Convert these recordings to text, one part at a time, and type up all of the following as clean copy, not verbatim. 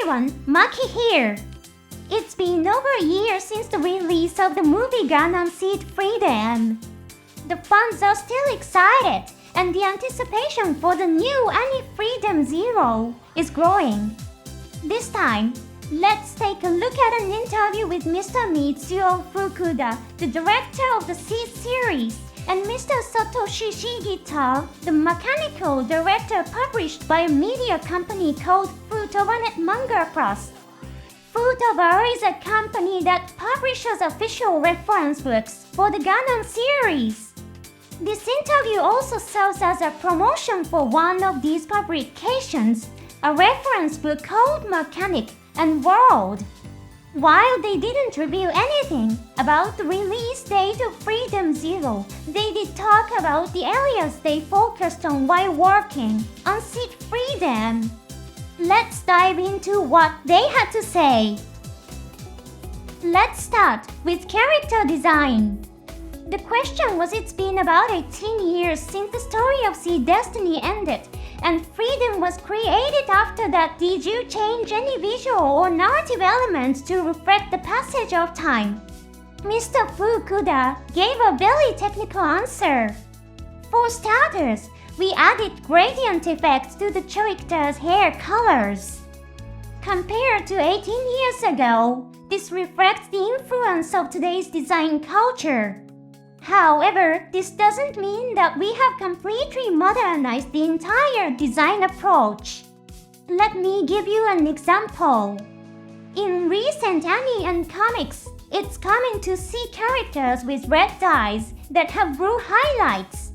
everyone, Maki here. It's been over a year since the release of the movie GUNDAM SEED FREEDOM. The fans are still excited, and the anticipation for the new Freedom Zero is growing. This time, let's take a look at an interview with Mr. Mitsuo Fukuda, the director of the SEED series, and Mr. Satoshi Shigeta, the mechanical director published by a media company called Futobanet Manga Plus. Futobar is a company that publishes official reference books for the Gundam series. This interview also serves as a promotion for one of these publications, a reference book called Mechanic and World. While they didn't reveal anything about the release date of Freedom Zero, they did talk about the areas they focused on while working on SEED Freedom. Let's dive into what they had to say. Let's start with character design. The question was, it's been about 18 years since the story of SEED Destiny ended, and Freedom was created after that. Did you change any visual or narrative elements to reflect the passage of time? Mr. Fukuda gave a very technical answer. For starters, we added gradient effects to the characters' hair colors. Compared to 18 years ago, this reflects the influence of today's design culture. However, this doesn't mean that we have completely modernized the entire design approach. Let me give you an example. In recent anime and comics, it's common to see characters with red dyes that have blue highlights.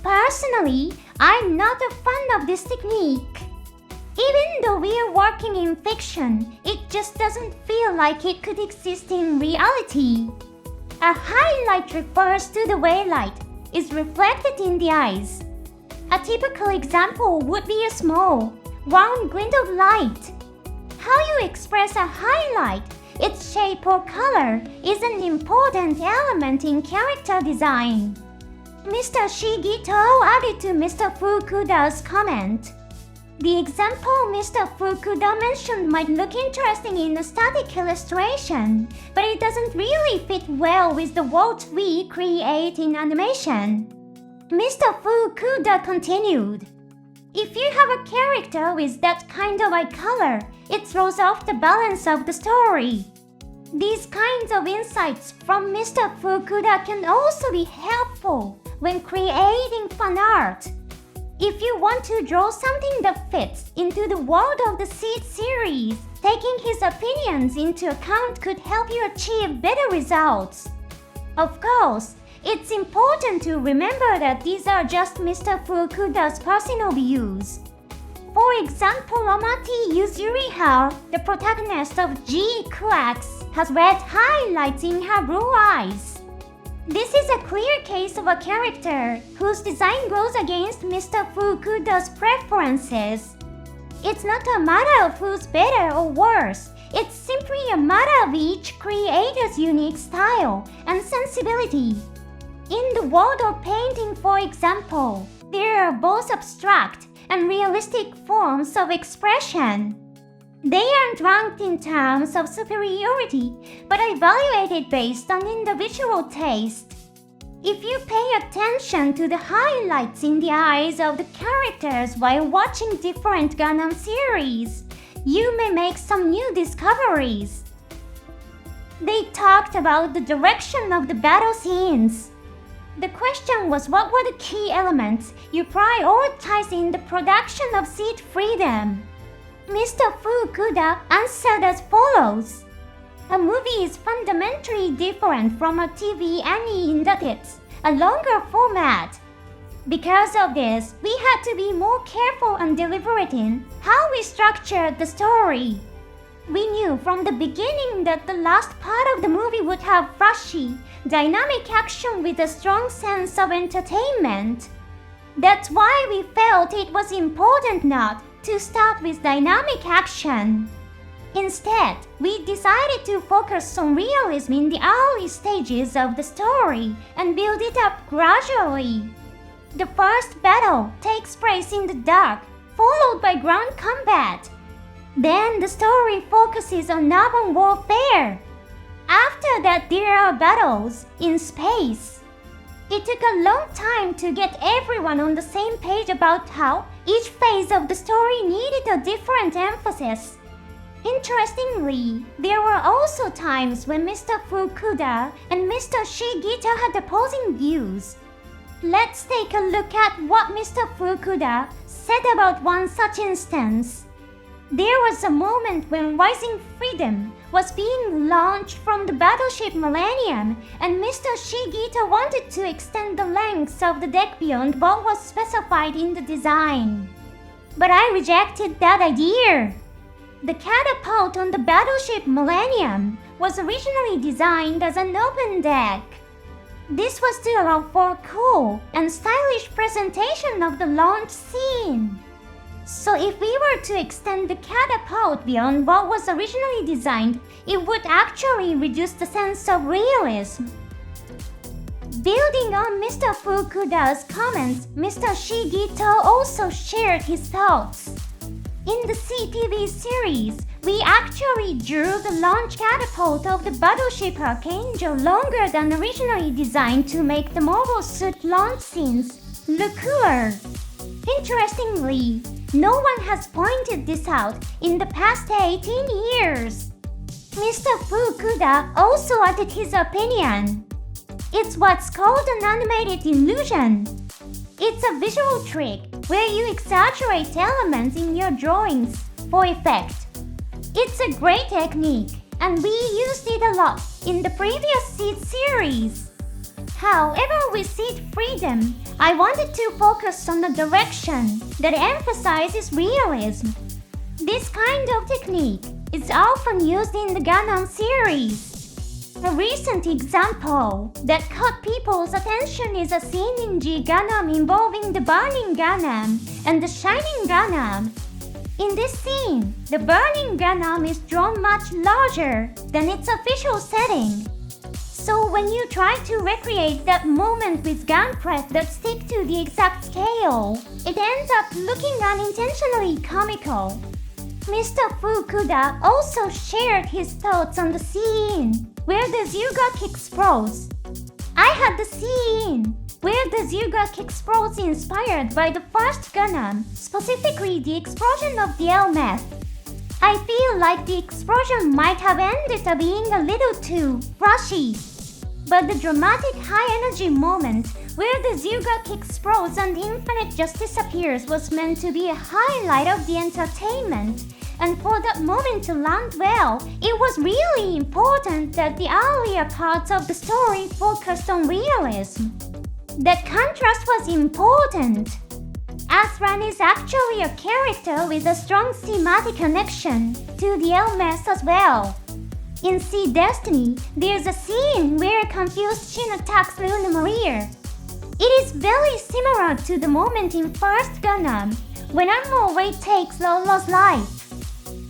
Personally, I'm not a fan of this technique. Even though we are working in fiction, it just doesn't feel like it could exist in reality. A highlight refers to the way light is reflected in the eyes. A typical example would be a small, round glint of light. How you express a highlight, its shape or color, is an important element in character design. Mr. Shigeta added to Mr. Fukuda's comment. The example Mr. Fukuda mentioned might look interesting in a static illustration, but it doesn't really fit well with the world we create in animation. Mr. Fukuda continued. If you have a character with that kind of eye color, it throws off the balance of the story. These kinds of insights from Mr. Fukuda can also be helpful when creating fan art. If you want to draw something that fits into the world of the SEED series, taking his opinions into account could help you achieve better results. Of course, it's important to remember that these are just Mr. Fukuda's personal views. For example, Amati Yuzuriha, the protagonist of G-Clax, has red highlights in her blue eyes. This is a clear case of a character whose design goes against Mr. Fukuda's preferences. It's not a matter of who's better or worse. It's simply a matter of each creator's unique style and sensibility. In the world of painting, for example, there are both abstract and realistic forms of expression. They aren't ranked in terms of superiority, but evaluated based on individual taste. If you pay attention to the highlights in the eyes of the characters while watching different Gundam series, you may make some new discoveries. They talked about the direction of the battle scenes. The question was, what were the key elements you prioritize in the production of SEED Freedom? Mr. Fukuda answered as follows. A movie is fundamentally different from a TV anime in that it's a longer format. Because of this, we had to be more careful and deliberate in how we structured the story. We knew from the beginning that the last part of the movie would have flashy, dynamic action with a strong sense of entertainment. That's why we felt it was important not to start with dynamic action. Instead, we decided to focus on realism in the early stages of the story and build it up gradually. The first battle takes place in the dark, followed by ground combat. Then the story focuses on naval warfare. After that, there are battles in space. It took a long time to get everyone on the same page about how each phase of the story needed a different emphasis. Interestingly, there were also times when Mr. Fukuda and Mr. Shigeta had opposing views. Let's take a look at what Mr. Fukuda said about one such instance. There was a moment when Rising Freedom was being launched from the battleship Millennium, and Mr. Shigeta wanted to extend the length of the deck beyond what was specified in the design. But I rejected that idea. The catapult on the battleship Millennium was originally designed as an open deck. This was to allow for a cool and stylish presentation of the launch scene. So if we were to extend the catapult beyond what was originally designed, it would actually reduce the sense of realism. Building on Mr. Fukuda's comments, Mr. Shigeta also shared his thoughts. In the CTV series, we actually drew the launch catapult of the battleship Archangel longer than originally designed to make the mobile suit launch scenes look cooler. Interestingly, no one has pointed this out in the past 18 years. Mr. Fukuda also added his opinion. It's what's called an animated illusion. It's a visual trick where you exaggerate elements in your drawings for effect. It's a great technique, and we used it a lot in the previous Seed series. However, with Seed Freedom, I wanted to focus on the direction that emphasizes realism. This kind of technique is often used in the Gundam series. A recent example that caught people's attention is a scene in G Gundam involving the Burning Gundam and the Shining Gundam. In this scene, the Burning Gundam is drawn much larger than its official setting. So when you try to recreate that moment with gun prep that stick to the exact scale, it ends up looking unintentionally comical. Mr. Fukuda also shared his thoughts on the scene where the Zyuga explodes. I had the scene where the Zyuga explodes inspired by the first Gundam, specifically the explosion of the LMF. I feel like the explosion might have ended up being a little too rushy. But the dramatic high-energy moment where the Zyuga explodes and Infinite just disappears was meant to be a highlight of the entertainment. And for that moment to land well, it was really important that the earlier parts of the story focused on realism. That contrast was important. Asran is actually a character with a strong thematic connection to the LMS as well. In Sea Destiny, there's a scene where a confused Shin attacks Luna Maria. It is very similar to the moment in First Gundam, when Ammo Ray takes Lolo's life.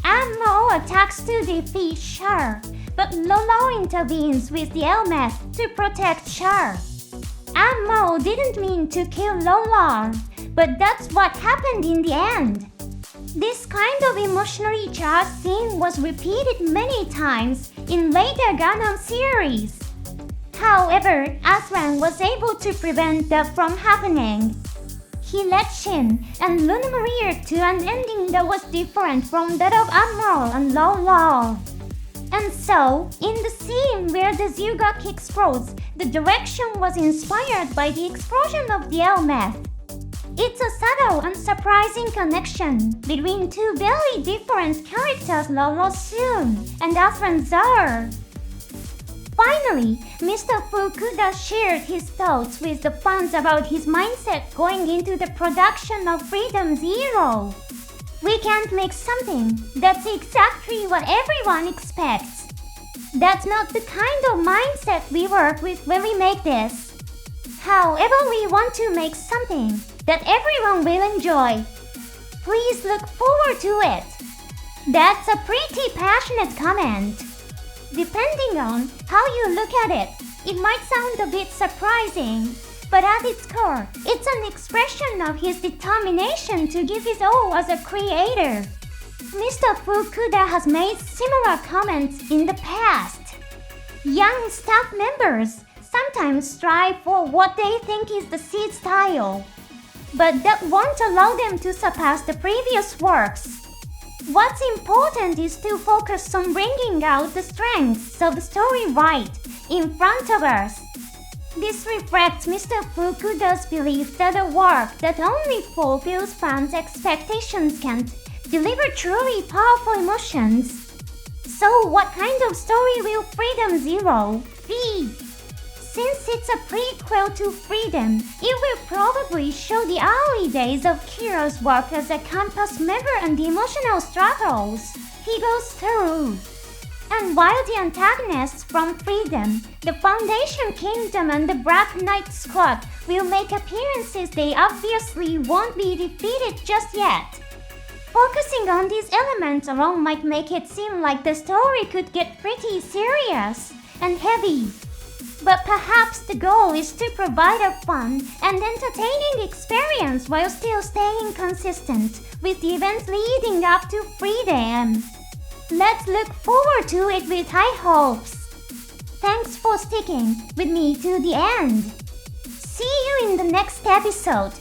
Ammo attacks to defeat Char, but Lolo intervenes with the LMS to protect Char. Ammo didn't mean to kill Lolo, but that's what happened in the end. This kind of emotionally charged scene was repeated many times in later Gundam series. However, Asran was able to prevent that from happening. He led Shin and Luna Maria to an ending that was different from that of Amro and Lolo. And so, in the scene where the Zyuga explodes, the direction was inspired by the explosion of the LMF. It's a subtle and surprising connection between two very different characters, Lolo Soon and Asran Zar. Finally, Mr. Fukuda shared his thoughts with the fans about his mindset going into the production of Freedom Zero. We can't make something that's exactly what everyone expects. That's not the kind of mindset we work with when we make this. However, we want to make something that everyone will enjoy. Please look forward to it. That's a pretty passionate comment. Depending on how you look at it, it might sound a bit surprising, but at its core, it's an expression of his determination to give his all as a creator. Mr. Fukuda has made similar comments in the past. Young staff members sometimes strive for what they think is the seed style, but that won't allow them to surpass the previous works. What's important is to focus on bringing out the strengths of the story right in front of us. This reflects Mr. Fukuda's belief that a work that only fulfills fans' expectations can't deliver truly powerful emotions. So what kind of story will Freedom Zero be? Since it's a prequel to Freedom, it will probably show the early days of Kiro's work as a campus member and the emotional struggles he goes through. And while the antagonists from Freedom, the Foundation Kingdom and the Black Knight Squad will make appearances, they obviously won't be defeated just yet. Focusing on these elements alone might make it seem like the story could get pretty serious and heavy. But perhaps the goal is to provide a fun and entertaining experience while still staying consistent with the events leading up to Freedom. Let's look forward to it with high hopes. Thanks for sticking with me to the end. See you in the next episode.